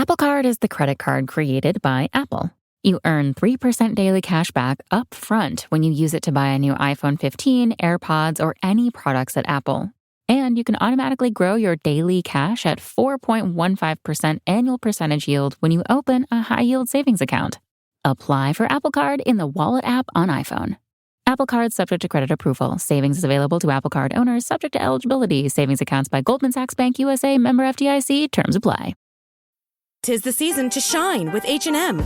Apple Card is the credit card created by Apple. You earn 3% daily cash back up front when you use it to buy a new iPhone 15, AirPods, or any products at Apple. And you can automatically grow your daily cash at 4.15% annual percentage yield when you open a high-yield savings account. Apply for Apple Card in the Wallet app on iPhone. Apple Card subject to credit approval. Savings is available to Apple Card owners subject to eligibility. Savings accounts by Goldman Sachs Bank USA, member FDIC. Terms apply. 'Tis the season to shine with H&M.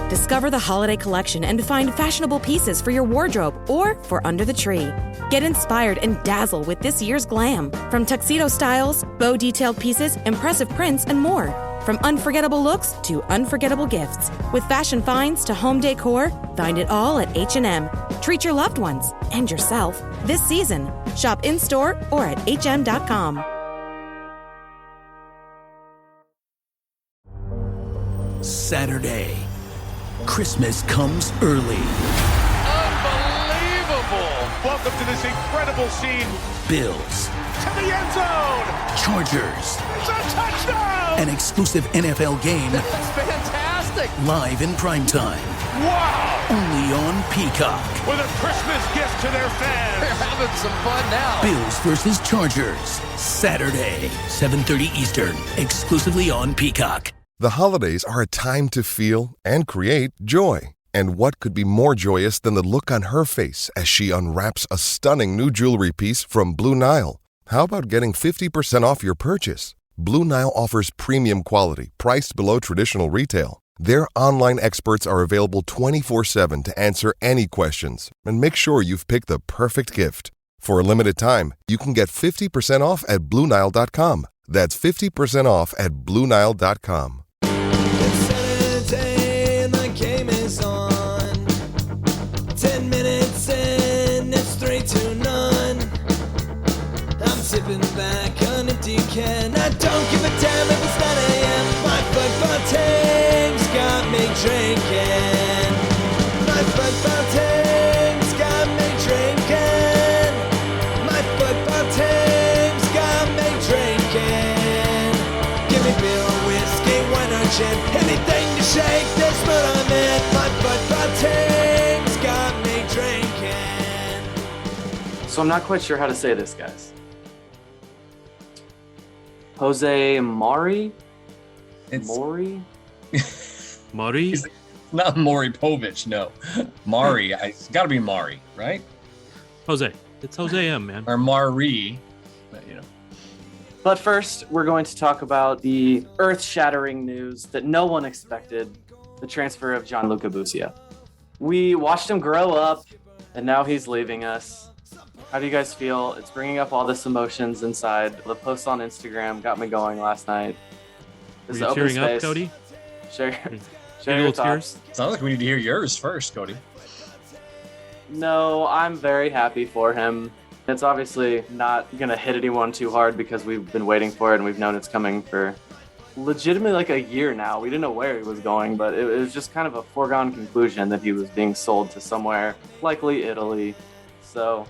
Discover the holiday collection and find fashionable pieces for your wardrobe or for under the tree. Get inspired and dazzle with this year's glam. From tuxedo styles, bow detailed pieces, impressive prints, and more. From unforgettable looks to unforgettable gifts. With fashion finds to home decor, find it all at H&M. Treat your loved ones and yourself this season. Shop in-store or at hm.com. Saturday. Christmas comes early. Unbelievable! Welcome to this incredible scene. Bills. To the end zone! Chargers. It's a touchdown! An exclusive NFL game. That's fantastic! Live in primetime. Wow! Only on Peacock. With a Christmas gift to their fans. They're having some fun now. Bills versus Chargers. Saturday, 7:30 Eastern. Exclusively on Peacock. The holidays are a time to feel and create joy. And what could be more joyous than the look on her face as she unwraps a stunning new jewelry piece from Blue Nile? How about getting 50% off your purchase? Blue Nile offers premium quality, priced below traditional retail. Their online experts are available 24/7 to answer any questions and make sure you've picked the perfect gift. For a limited time, you can get 50% off at BlueNile.com. That's 50% off at BlueNile.com. It's Saturday and the game is on. 10 minutes in, it's 3-0. I'm sipping back on a can. I don't give a damn if it's 9 a.m. My football team's got me drinking. My football team's got me drinking. My football team's got me drinking. Give me beer or whiskey, wine or gin, anything to shake this mood I'm in. My football team's got me drinking. So I'm not quite sure how to say this, guys. Jose Mauri? Mauri? Mauri? Not Maury Povich, no. Mari, it's got to be Mari, right? Jose. It's Jose M, man. Or Mari, but, you know. But first, we're going to talk about the earth-shattering news that no one expected, the transfer of Gianluca Busio. We watched him grow up, and now he's leaving us. How do you guys feel? It's bringing up all this emotions inside. The post on Instagram got me going last night. Are you cheering up, Cody? Share your thoughts. Sounds like we need to hear yours first, Cody. No, I'm very happy for him. It's obviously not going to hit anyone too hard because we've been waiting for it and we've known it's coming for legitimately like a year now. We didn't know where he was going, but it was just kind of a foregone conclusion that he was being sold to somewhere, likely Italy. So,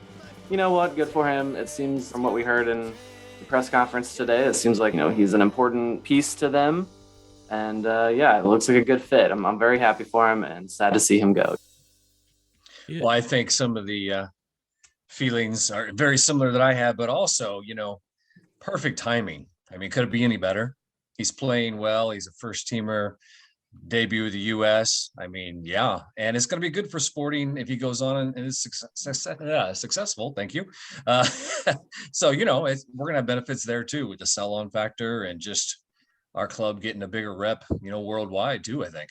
you know what? Good for him. It seems from what we heard in the press conference today, it seems like, he's an important piece to them. And it looks like a good fit. I'm very happy for him and sad to see him go. Yeah. Well, I think some of the feelings are very similar that I have, but also, perfect timing. I mean, could it be any better? He's playing well. He's a first teamer, debut of the U.S. I mean, yeah. And it's going to be good for Sporting if he goes on and is successful. Thank you. So, we're going to have benefits there too with the sell-on factor and just our club getting a bigger rep, worldwide too, I think.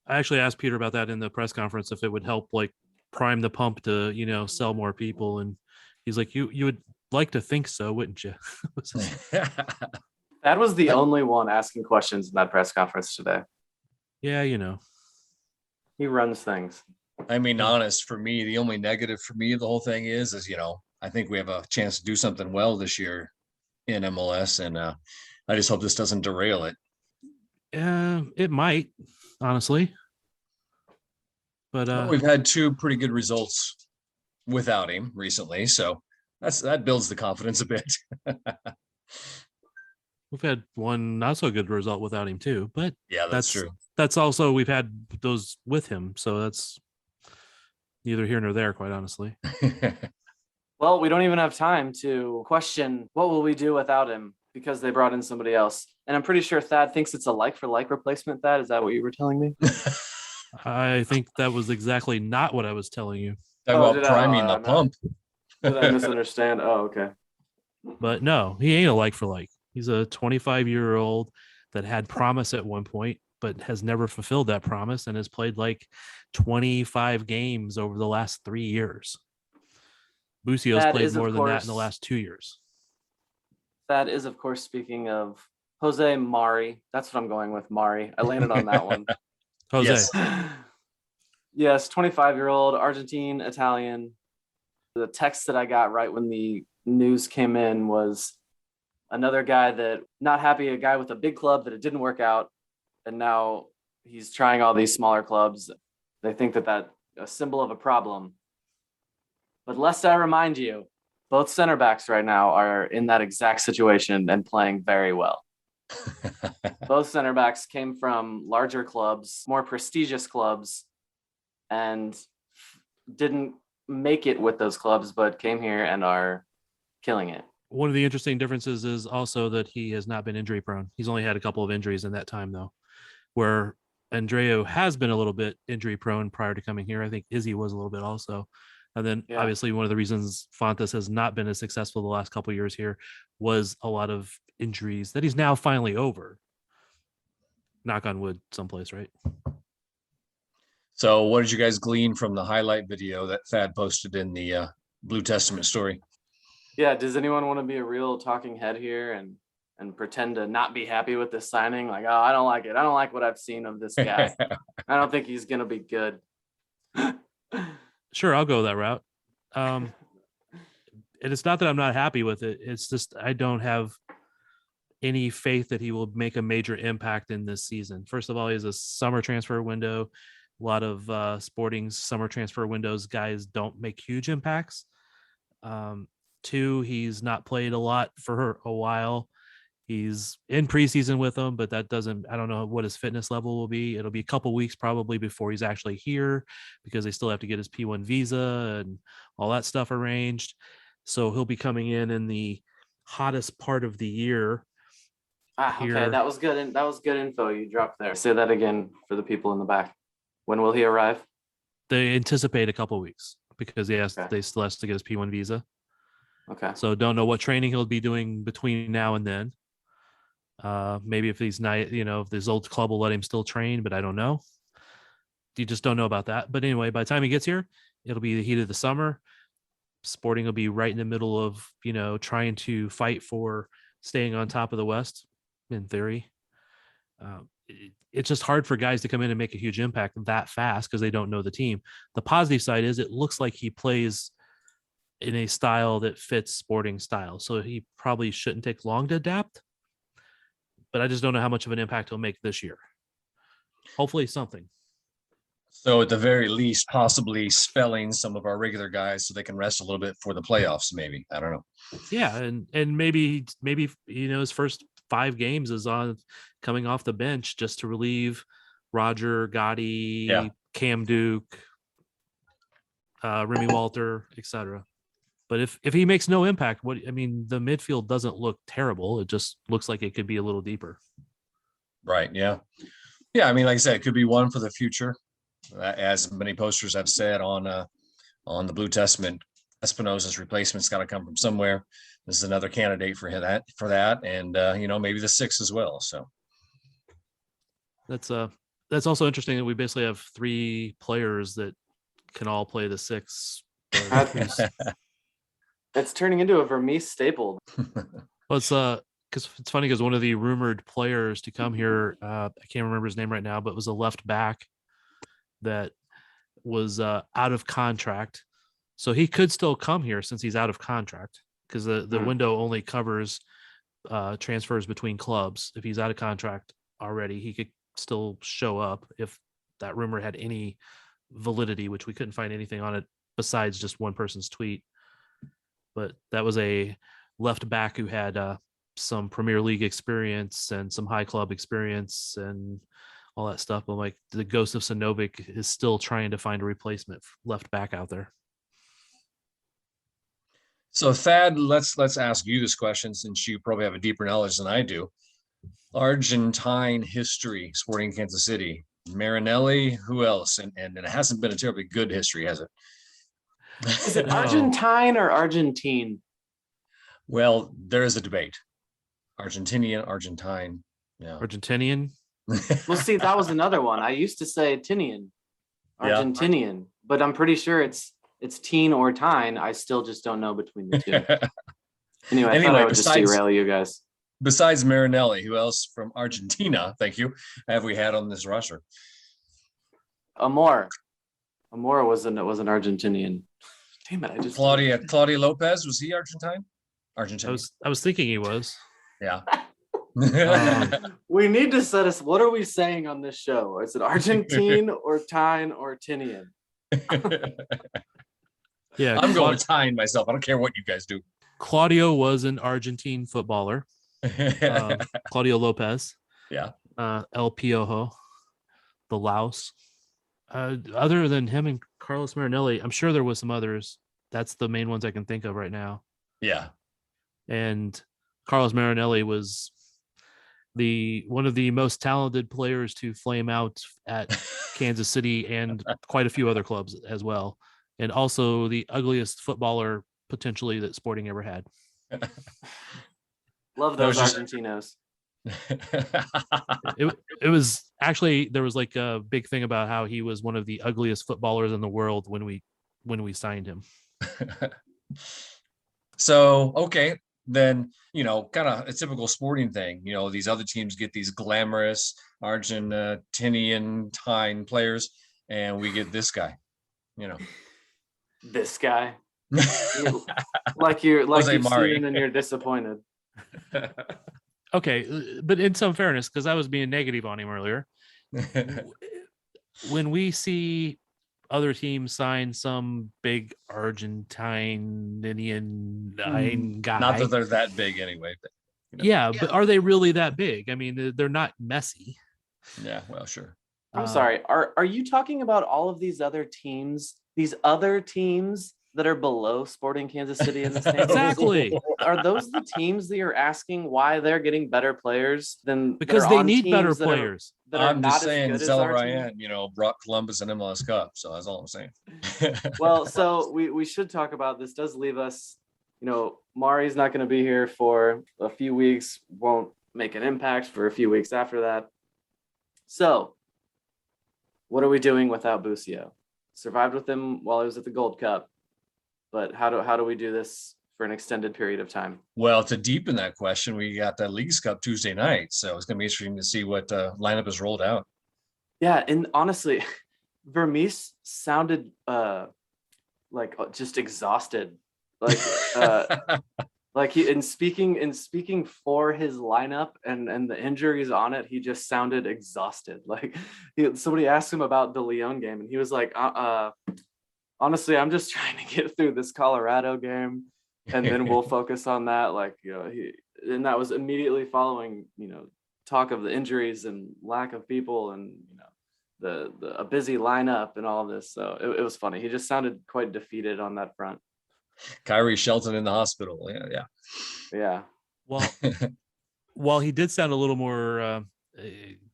I actually asked Peter about that in the press conference, if it would help like prime the pump to, sell more people. And he's like, you would like to think so, wouldn't you? That was the only one asking questions in that press conference today. Yeah, he runs things. I mean, honest, for me, the only negative for me of the whole thing is, I think we have a chance to do something well this year in MLS. And I just hope this doesn't derail it. It might, honestly. But we've had 2 pretty good results without him recently. So that builds the confidence a bit. We've had one not so good result without him too, but Yeah, that's true. That's also we've had those with him, so that's neither here nor there, quite honestly. Well, we don't even have time to question what will we do without him because they brought in somebody else. And I'm pretty sure Thad thinks it's a like-for-like replacement, Thad. Is that what you were telling me? I think that was exactly not what I was telling you. Talk about priming the pump. Did I misunderstand? Oh, okay. But no, he ain't a like-for-like. He's a 25-year-old that had promise at one point, but has never fulfilled that promise and has played like 25 games over the last 3 years. Busio's played more than that in the last 2 years. That is, of course, speaking of Jose Mauri. That's what I'm going with, Mauri. I landed on that one. Jose. Yes, 25-year-old, Argentine-Italian. The text that I got right when the news came in was another guy that not happy, a guy with a big club that it didn't work out. And now he's trying all these smaller clubs. They think that a symbol of a problem. But lest I remind you, both center backs right now are in that exact situation and playing very well. Both center backs came from larger clubs, more prestigious clubs, and didn't make it with those clubs, but came here and are killing it. One of the interesting differences is also that he has not been injury prone. He's only had a couple of injuries in that time, though, where Andreu has been a little bit injury prone prior to coming here. I think Izzy was a little bit also. And then obviously one of the reasons Fontes has not been as successful the last couple of years here was a lot of injuries that he's now finally over. Knock on wood someplace, right? So what did you guys glean from the highlight video that Thad posted in the Blue Testament story? Yeah, does anyone want to be a real talking head here and pretend to not be happy with this signing? Like, oh, I don't like it. I don't like what I've seen of this guy. I don't think he's going to be good. Sure, I'll go that route. And it's not that I'm not happy with it. It's just I don't have any faith that he will make a major impact in this season. First of all, he has a summer transfer window. A lot of Sporting's summer transfer windows guys don't make huge impacts. Two, he's not played a lot for a while. He's in preseason with them, but that doesn't, I don't know what his fitness level will be. It'll be a couple weeks probably before he's actually here because they still have to get his P1 visa and all that stuff arranged. So he'll be coming in the hottest part of the year. Okay, that was good. That was good info you dropped there. Say that again for the people in the back. When will he arrive? They anticipate a couple weeks because they still has to get his P1 visa. Okay. So don't know what training he'll be doing between now and then. Maybe if he's not, if his old club will let him still train, but I don't know. You just don't know about that. But anyway, by the time he gets here, it'll be the heat of the summer. Sporting will be right in the middle of, trying to fight for staying on top of the West, in theory. It's just hard for guys to come in and make a huge impact that fast because they don't know the team. The positive side is it looks like he plays in a style that fits Sporting style. So he probably shouldn't take long to adapt. But I just don't know how much of an impact he'll make this year. Hopefully something. So at the very least, possibly spelling some of our regular guys so they can rest a little bit for the playoffs, maybe. I don't know. Yeah, and maybe his first 5 games is on coming off the bench just to relieve Roger, Gotti, Cam Duke, Remy Walter, etc. But if he makes no impact, the midfield doesn't look terrible. It just looks like it could be a little deeper. Right. Yeah. Yeah. Like I said, it could be one for the future. As many posters have said on the Blue Testament, Espinosa's replacement's got to come from somewhere. This is another candidate for that. And, maybe the 6 as well. So that's also interesting that we basically have 3 players that can all play the 6. It's turning into a Vermes staple. Well, it's because it's funny because one of the rumored players to come here, I can't remember his name right now, but it was a left back that was out of contract. So he could still come here since he's out of contract because the window only covers transfers between clubs. If he's out of contract already, he could still show up if that rumor had any validity, which we couldn't find anything on it besides just one person's tweet. But that was a left back who had some Premier League experience and some high club experience and all that stuff. But like the ghost of Sinovic is still trying to find a replacement left back out there. So Thad, let's ask you this question since you probably have a deeper knowledge than I do. Argentine history, Sporting Kansas City, Marinelli, who else? And it hasn't been a terribly good history, has it? Is it Argentine or Argen-teen? Well, there is a debate. Argentinian, Argentine. Yeah. Argentinian. Well, see, that was another one. I used to say Tinian, Argentinian, but I'm pretty sure it's teen or tine. I still just don't know between the two. Anyway, I thought I would just derail you guys. Besides Marinelli, who else from Argentina, thank you, have we had on this roster? Amor was an Argentinian. Damn it, I just Claudia Lopez, was he Argentine? I was thinking he was. Yeah. We need to set us. What are we saying on this show? Is it Argentine or Tine or Tinian? Yeah, I'm going Tine myself. I don't care what you guys do. Claudio was an Argentine footballer. Claudio Lopez. Yeah. El Piojo, the Laos. Other than him and Carlos Marinelli, I'm sure there was some others. That's the main ones I can think of right now. Yeah. And Carlos Marinelli was one of the most talented players to flame out at Kansas City and quite a few other clubs as well. And also the ugliest footballer potentially that Sporting ever had. Love those Argentinos. It was actually, there was like a big thing about how he was one of the ugliest footballers in the world when we signed him. So, okay, then, kind of a typical Sporting thing, these other teams get these glamorous Argentinian players, and we get this guy, This guy. like you've Jose Mauri. seen and you're disappointed. Okay, but in some fairness, because I was being negative on him earlier, when we see other teams sign some big Argentine-Italian guy, not that they're that big anyway, but but are they really that big? I mean, they're not messy. Yeah, well, sure. I'm sorry. Are you talking about all of these other teams? These other teams that are below Sporting Kansas City in the standings? Exactly. Are those the teams that you're asking why they're getting better players than? Because they need better players. I'm just saying, Salloi, brought Columbus an MLS Cup, so that's all I'm saying. Well, so we should talk about this. Does leave us, Mari's not going to be here for a few weeks. Won't make an impact for a few weeks after that. So, what are we doing without Busio? Survived with him while he was at the Gold Cup, but how do we do this for an extended period of time? Well, to deepen that question, we got the Leagues Cup Tuesday night, so it's going to be interesting to see what lineup is rolled out. Yeah, and honestly, Vermes sounded like just exhausted, like he in speaking for his lineup and the injuries on it, he just sounded exhausted. Like somebody asked him about the Leon game, and he was like, honestly, I'm just trying to get through this Colorado game, and then we'll focus on that. And that was immediately following, talk of the injuries and lack of people, and a busy lineup and all of this. So it was funny. He just sounded quite defeated on that front. Kyrie Shelton in the hospital. Yeah. Well, while he did sound a little more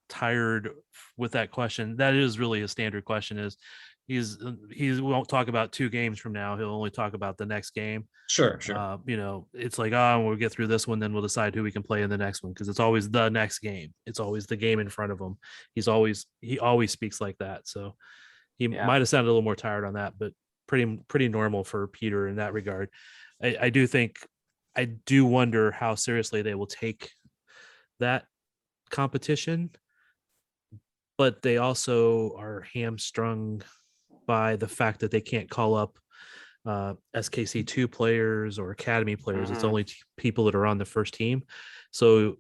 tired with that question, that is really a standard question. Is he won't talk about 2 games from now. He'll only talk about the next game. Sure. It's like, we'll get through this one, then we'll decide who we can play in the next one, because it's always the next game. It's always the game in front of him. He always speaks like that. So he might have sounded a little more tired on that, but pretty normal for Peter in that regard. I do wonder how seriously they will take that competition, but they also are hamstrung by the fact that they can't call up SKC2 players or academy players. It's only people that are on the first team. So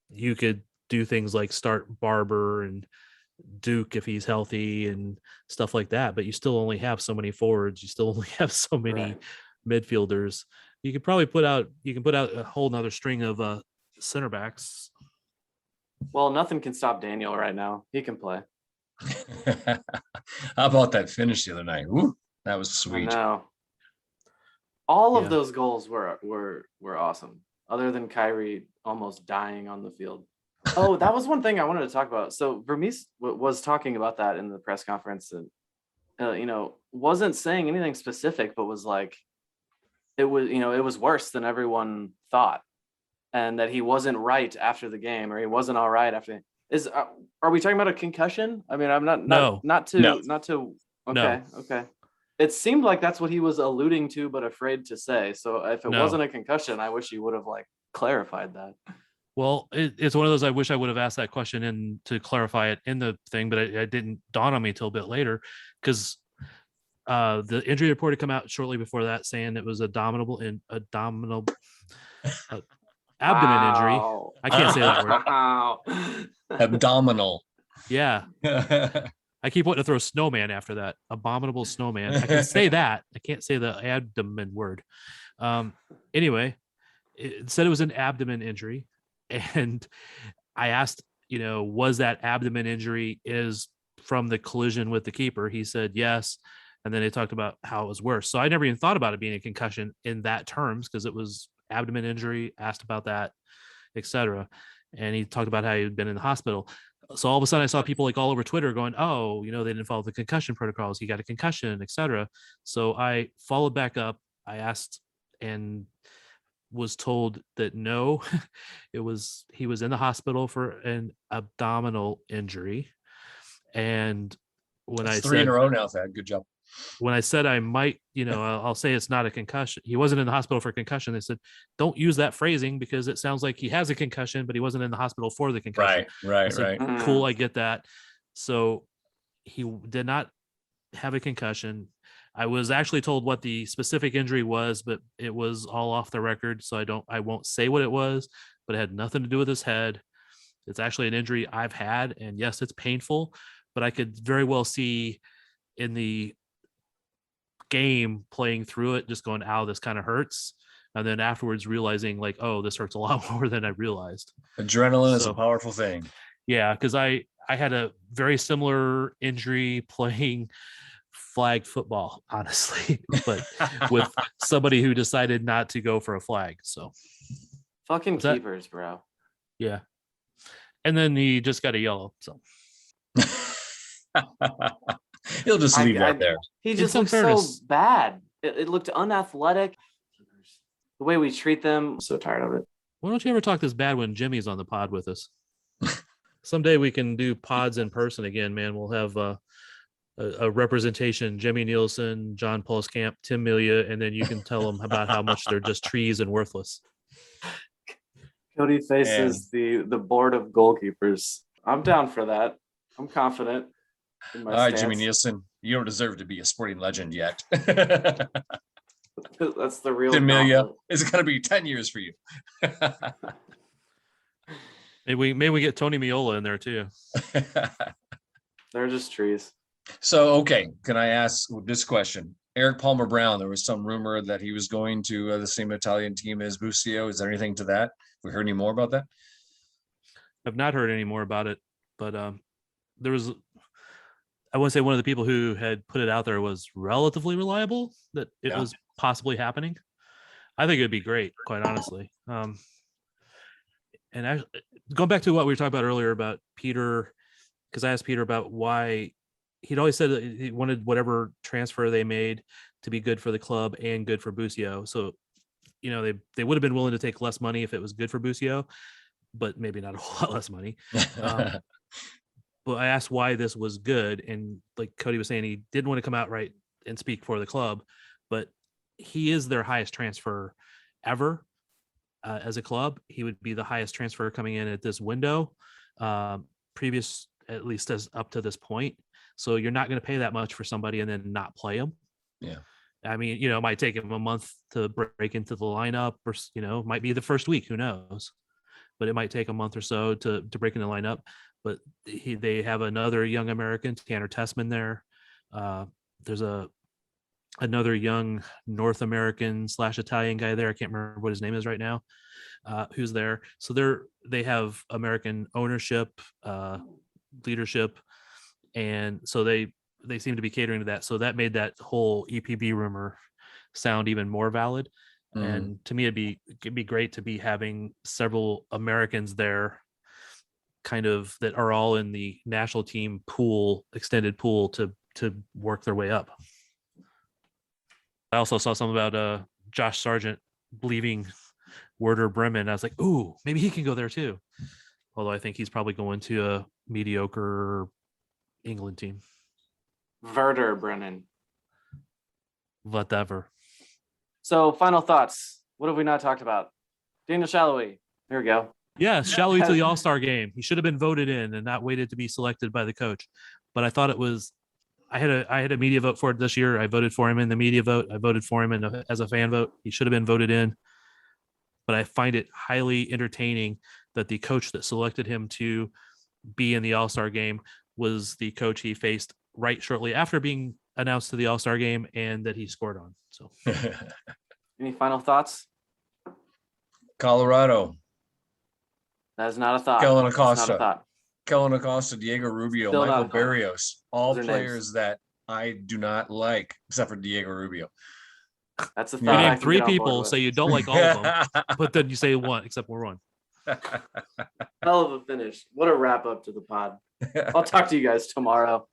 you could do things like start Barber and Duke if he's healthy and stuff like that, but you still only have so many forwards. You still only have so many midfielders. You could probably put out a whole nother string of center backs. Well, nothing can stop Daniel right now. He can play. How about that finish the other night? Woo, that was sweet. No. All of those goals were awesome, other than Kyrie almost dying on the field. Oh, that was one thing I wanted to talk about. So Vermes was talking about that in the press conference, and wasn't saying anything specific, but was like, it was worse than everyone thought, and that he wasn't right after the game, or he wasn't all right after. Are we talking about a concussion? I mean, I'm not to. Okay. It seemed like that's what he was alluding to, but afraid to say. So if it wasn't a concussion, I wish he would have clarified that. Well, it's one of those, I wish I would have asked that question and to clarify it in the thing, but it didn't dawn on me till a bit later, because the injury report had come out shortly before that saying it was abdominal abdomen injury. I can't say that word. Abdominal. Yeah. I keep wanting to throw snowman after that. Abominable snowman. I can say that. I can't say the abdomen word. Anyway, it said it was an abdomen injury. And I asked, was that abdomen injury is from the collision with the keeper? He said yes. And then they talked about how it was worse. So I never even thought about it being a concussion in that terms, because it was abdomen injury, asked about that, etc. And he talked about how he'd been in the hospital. So all of a sudden I saw people all over Twitter going, oh, they didn't follow the concussion protocols. He got a concussion, etc. So I followed back up. I asked and was told that no, he was in the hospital for an abdominal injury. And when I 3 in a row now, Thad, good job. When I said I might, I'll say it's not a concussion. He wasn't in the hospital for a concussion. They said, don't use that phrasing because it sounds like he has a concussion, but he wasn't in the hospital for the concussion. Right. Cool, I get that. So he did not have a concussion. I was actually told what the specific injury was, but it was all off the record. So I won't say what it was, but it had nothing to do with his head. It's actually an injury I've had. And yes, it's painful, but I could very well see in the game playing through it, just going, ow, this kind of hurts. And then afterwards realizing oh, this hurts a lot more than I realized. Adrenaline is a powerful thing. Yeah. Cause I had a very similar injury playing flag football, honestly, but with somebody who decided not to go for a flag. So fucking keepers, bro. Yeah. And then he just got a yellow. So he'll just leave that there. He just looked so bad. It looked unathletic. The way we treat them, I'm so tired of it. Why don't you ever talk this bad when Jimmy's on the pod with us? Someday we can do pods in person again, man. We'll have a representation, Jimmy Nielsen, John Polskamp, Tim Melia, and then you can tell them about how much they're just trees and worthless. Cody faces the board of goalkeepers. I'm down for that. I'm confident. All right, Jimmy Nielsen, you don't deserve to be a sporting legend yet. That's the real Amelia. It's going to be 10 years for you. Maybe we get Tony Miola in there too. They're just trees. So, okay, can I ask this question? Eric Palmer Brown, there was some rumor that he was going to the same Italian team as Busio. Is there anything to that? Have we heard any more about that? I've not heard any more about it, but there was, I want to say one of the people who had put it out there was relatively reliable that it was possibly happening. I think it'd be great, quite honestly. And going back to what we were talking about earlier about Peter, because I asked Peter about why he'd always said that he wanted whatever transfer they made to be good for the club and good for Busio. So, they would have been willing to take less money if it was good for Busio, but maybe not a whole lot less money. But I asked why this was good. And like Cody was saying, he didn't want to come out right and speak for the club, but he is their highest transfer ever as a club. He would be the highest transfer coming in at this window, previous, at least as up to this point. So you're not going to pay that much for somebody and then not play them. Yeah. I mean, it might take him a month to break into the lineup, or, it might be the first week, who knows, but it might take a month or so to break in the lineup. But they have another young American, Tanner Tessman there. There's a another young North American / Italian guy there. I can't remember what his name is right now. Who's there. So they have American ownership, leadership, and so they seem to be catering to that. So that made that whole EPB rumor sound even more valid. And to me, it'd be great to be having several Americans there, kind of, that are all in the national team pool, extended pool, to work their way up. I also saw something about Josh Sargent leaving Werder Bremen. I was like, ooh, maybe he can go there too. Although I think he's probably going to a mediocre England team. Werder Bremen. Whatever. So, final thoughts. What have we not talked about? Daniel Salloi. Here we go. Yes, Salloi to the All Star game. He should have been voted in and not waited to be selected by the coach. But I thought it was. I had a media vote for it this year. I voted for him in the media vote. I voted for him as a fan vote. He should have been voted in. But I find it highly entertaining that the coach that selected him to be in the All Star game was the coach he faced right shortly after being announced to the All Star game, and that he scored on. So, any final thoughts? Colorado. That is not a thought. Kellen Acosta, Diego Rubio, Still Michael Barrios, all Those are players names that I do not like, except for Diego Rubio. That's a you thought. name 3 people, so you don't like all of them, but then you say one, except for one. Hell of a finish. What a wrap up to the pod. I'll talk to you guys tomorrow.